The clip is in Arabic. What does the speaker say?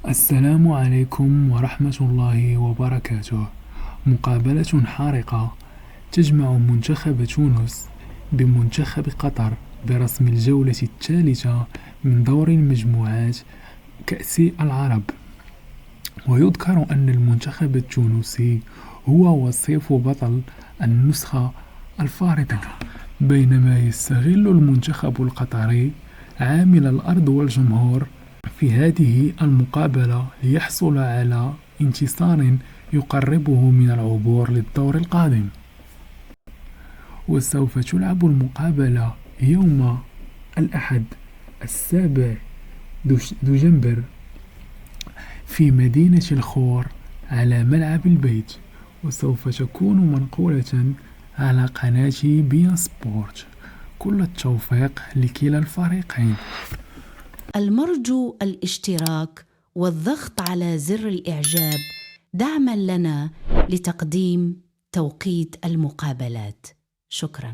السلام عليكم ورحمة الله وبركاته. مقابلة حارقة تجمع منتخب تونس بمنتخب قطر برسم الجولة الثالثة من دور المجموعات كأس العرب. ويذكر أن المنتخب التونسي هو وصيف بطل النسخة الفارطة، بينما يستغل المنتخب القطري عامل الأرض والجمهور في هذه المقابلة ليحصل على انتصار يقربه من العبور للدور القادم. وسوف تلعب المقابلة يوم الأحد 7 دجنبر في مدينة الخور على ملعب البيت، وسوف تكون منقولة على قناة بين سبورت. كل التوفيق لكلا الفريقين. المرجو الاشتراك والضغط على زر الإعجاب دعماً لنا لتقديم توقيت المقابلات. شكراً.